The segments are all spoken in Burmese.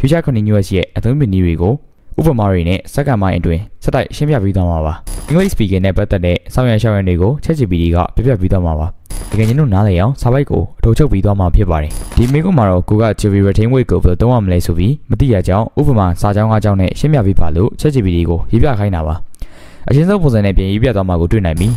future continuous ရဲ့အသုံးပြုနည်းတွေကိုဥပမာတွေနဲ့စက္ကန့်ပိုင်းအတွင်းစက်တိုက်ရှင်းပြပေးသွားမှာပါ English speaking နဲ့ပတ်သက်တဲ့ဆောင်းရံရှောင်းရံတွေကို ChatGPT ကပြပြပေးသွားမှာပါတကယ်ချင်းတို့နားလည်အောင်စာပိုက်ကိုအထောက်ချုပ်ပေးသွားမှာဖြစ်ပါတယ်ဒီမိကုမှာတော့ကိုက Java retain weight ကိုဘယ်လိုသုံးရမလဲဆိုပြီးမသိရကြောင်းဥပမာစာကြောင်း၅ကြောင်းနဲ့ရှင်းပြပေးပါလို့ ChatGPT ကိုရေးပြခိုင်းတာပါအရှင်းဆုံးပုံစံနဲ့ပြင်ရေးပြသွားမှာကိုတွေ့နိုင်ပြီ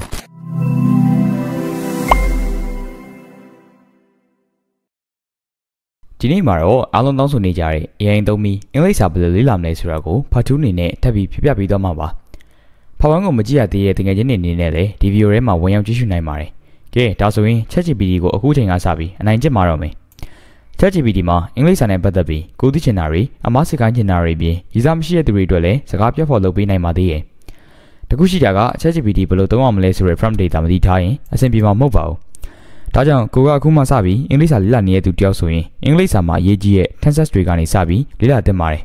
ဒီနေ့မှာတော့အားလုံးတောင်းဆိုနေကြတဲ့ AI သုံးပြီးအင်္ဂလိပ်စာဘယ်လိုလေ့လာမလဲဆိုတာကိုဖတ်ထူးအနေနဲ့ထပ်ပြီးပြပြပေးသွားမှာပါဖတ်ဝန်းကိုမကြည့်ရသေးတဲ့တကယ်ချင်းတွေအနေနဲ့လည်းဒီဗီဒီယိုထဲမှာဝင်ရောက်ကြည့်ရှုနိုင်ပါတယ်ကဲဒါဆိုရင် ChatGPT ကိုအခုချိန်ကစပြီးအနိုင်ကျင့်မှာတော့မယ် ChatGPT မှာအင်္ဂလိပ်စာနဲ့ပတ်သက်ပြီးကိုသိချင်တာတွေအမှားစကားချင်တာတွေပြင်ရေးစားမရှိတဲ့သူတွေအတွက်လည်းစကားပြတ်ဖို့လုပ်ပေးနိုင်ပါသေးတယ်တခုရှိတာက ChatGPT ဘယ်လိုသုံးရမလဲဆိုတဲ့ prompt data မသိထားရင်အဆင်ပြေမှာမဟုတ်ပါဘူးဒါကြောင့်ကိုကအခုမှစပြီးအင်္ဂလိပ်စာလေ့လာနေတဲ့သူတယောက်ဆိုရင်အင်္ဂလိပ်စာမှာအရေးကြီးတဲ့ tenses တွေကနေစပြီးလေ့လာသင့်ပါတယ်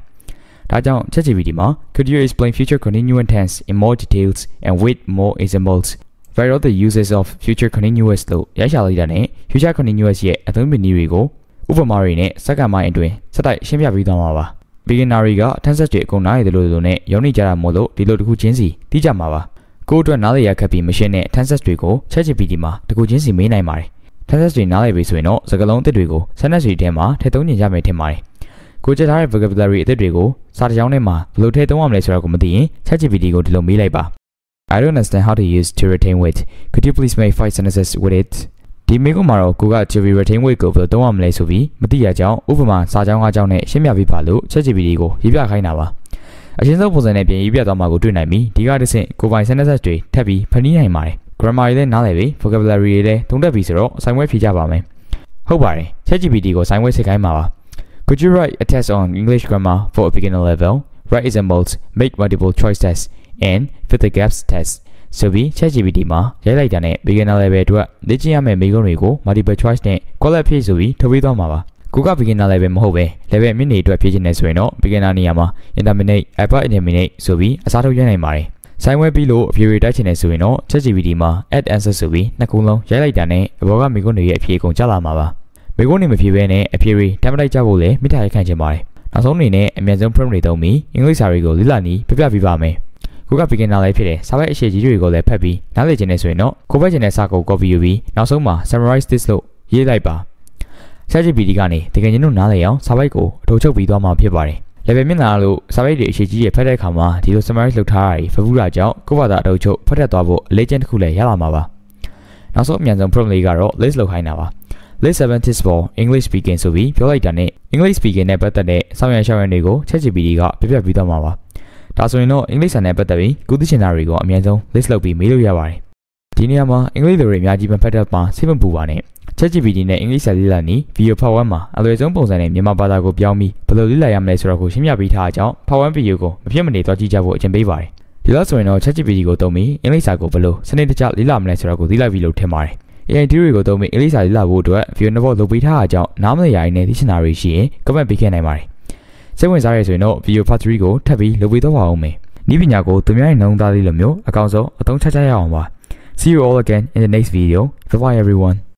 ဒါကြောင့် ChatGPT မှာ Could you explain future continuous tense in more details and with more examples Where are the uses of future continuous လို့ရရှာလိုက်တာနဲ့ future continuous ရဲ့အသုံးပြုနည်းတွေကိုဥပမာတွေနဲ့စက္ကန့်ပိုင်းအတွင်းစက်တိုက်ရှင်းပြပေးသွားမှာပါ beginner တွေက tenses တွေအကုန်နားရတယ်လို့နဲ့ရုံးနေကြတာမို့လို့ဒီလိုတစ်ခုချင်းစီသိကြမှာပါကိုအတွက်နားလည်ရခက်ပြီးမရှင်းတဲ့ tenses တွေကို ChatGPT မှာတစ်ခုချင်းစီမေးနိုင်ပါတယ် tenses တွေနားလည်ပြီဆိုရင်တော့စကားလုံးအသစ်တွေကို sentence တွေထဲမှာထည့်သုံးနေကြမယ်ထင်ပါတယ်ကိုကြည့်ထားတဲ့ vocabulary အသစ်တွေကိုစာတစ်ကြောင်းထဲမှာဘယ်လိုထည့်သုံးရမလဲဆိုတာကိုမသိရင် ChatGPT ကိုဒီလိုမေးလိုက်ပါ I don't understand how to use to retain weight. Could you please make 5 sentences with it? ဒီမိကုမှာတော့ကိုက Java retain weight ကိုဘယ်လိုသုံးရမလဲဆိုပြီးမသိရကြောင်းဥပမာစာကြောင်း၅ကြောင်းနဲ့ရှင်းပြပေးပါလို့ ChatGPT ကိုရေးပြခိုင်းတာပါအရှင်းဆုံးပုံစံနဲ့ပြင်ရေးပြသွားမှာကိုတွေ့နိုင်ပြီဒီကတစ်ဆင့်ကိုပိုင် sentences တွေထပ်ပြီးဖန်တီးနိုင်ပါတယ် grammar တွေလည်းနားလည်ပြီ vocabulary တွေလည်းသုံးတတ်ပြီဆိုတော့အဆိုင်ဝဲဖြေကြပါမယ်ဟုတ်ပါတယ် ChatGPT ကိုဆိုင်ဝဲစစ်ခိုင်းမှာပါ Could you write a test on English grammar for a beginner level? Write examples, make multiple choice tests, and fill the gaps test. ဆိုပြီး ChatGPT မှာရိုက်လိုက်တာနဲ့ beginner level အတွက်လေ့ကျင့်ရမယ့်မိကုံးတွေကို multiple choice နဲ့ collect ဖြည့်ဆိုပြီးထုတ်ပေးသွားမှာပါကိုက beginner level မဟုတ်ပဲ level မြင့်နေအတွက်ဖြည့်ချင်နေဆိုရင်တော့ beginner နေရာမှာ intermediate, upper intermediate ဆိုပြီးအစားထိုးရနိုင်ပါတယ်ဆိုင်ဝဲပြီးလို့အဖြေတွေတိုက်ချင်နေဆိုရင်တော့ ChatGPT မှာ add answer ဆိုပြီးနှစ်ခုလုံးရိုက်လိုက်တာနဲ့အပေါ်ကမိကုံးတွေရဲ့အဖြေကုန်ကြလာမှာပါမိကုံးတွေမဖြေဘဲနဲ့အဖြေတွေတမ်းမလိုက်ကြဖို့လည်းမိထားရခံချင်ပါတယ်နောက်ဆုံးအနေနဲ့အမြန်ဆုံး prompt တွေသုံးပြီးအင်္ဂလိပ်စာတွေကိုလေ့လာနည်းပြပြပေးပါမယ်ကိုက beginner လေးဖြစ်တယ်စာပိုက်အရှည်ကြီးတွေကိုလည်းဖတ်ပြီးနားလည်ချင်နေဆိုရင်တော့ကိုဖတ်ချင်တဲ့စာကို copy ယူပြီးနောက်ဆုံးမှာ summarize this လို့ရေးလိုက်ပါ ChatGPT ကနေတကယ်ချင်းတို့နားလည်အောင်စာပိုက်ကိုအထောက်ချုပ်ပြီးသွားမှာဖြစ်ပါတယ် level မြင့်လာလို့စာပိုက်တွေအရှည်ကြီးရဲ့ဖတ်တဲ့အခါမှာဒီလို summarize လုပ်ထားတာတွေဖတ်ဘူးတာကြောင့်ကိုယ့်ဘာသာအထောက်ချုပ်ဖတ်တတ်သွားဖို့အလေးကျင့်တစ်ခုလည်းရလာမှာပါနောက်ဆုံးအမြန်ဆုံး prompt လေးကတော့ list လုပ်ခိုင်းတာပါ list 7 tips for English speaking ဆိုပြီးပြောလိုက်တာနဲ့ English speaking နဲ့ပတ်သက်တဲ့ဆောင်းရံရှောင်းရံတွေကို ChatGPT ကပြပြပေးသွားမှာပါဒါဆိုရင်တော့အင်္ဂလိပ်စာနဲ့ပတ်သက်ပြီးကိုသိချင်တာတွေကိုအမြန်ဆုံး list လုပ်ပြီးမေးလို့ရပါတယ်ဒီနေရာမှာအင်္ဂလိပ်လိုတွေအများကြီးမဖတ်တတ်ပါစိတ်မပူပါနဲ့ ChatGPT နဲ့အင်္ဂလိပ်စာလေ့လာနည်း video PowerPoint မှာအလွယ်ဆုံးပုံစံနဲ့မြန်မာဘာသာကိုပြောင်းပြီးဘယ်လိုလေ့လာရမလဲဆိုတာကိုရှင်းပြပေးထားကြောင်း PowerPoint video ကိုမဖြစ်မနေသွားကြည့်ကြဖို့အကြံပေးပါတယ်ဒီလောက်ဆိုရင်တော့ ChatGPT ကိုသုံးပြီးအင်္ဂလိပ်စာကိုဘယ်လိုစနစ်တကျလေ့လာမလဲဆိုတာကိုသိလိုက်ပြီလို့ထင်ပါတယ် AI တွေကိုသုံးပြီးအင်္ဂလိပ်စာလေ့လာဖို့အတွက် video နှစ်ပုဒ်လုပ်ပေးထားကြောင်းနားမလည်ရရင်လည်းသိချင်တာတွေရှိရင် comment ပေးခဲ့နိုင်ပါတယ်စိတ်ဝင်စားရဆိုရင်တော့ video part 3ကိုထပ်ပြီးလုပ်ပေးတော့ပါဦးမယ်ဤပညာကိုသူများရဲ့နှုံးသားလေးလိုမျိုးအကောင်းဆုံးအသုံးချကြရအောင်ပါ See you all again in the next video. Bye bye everyone.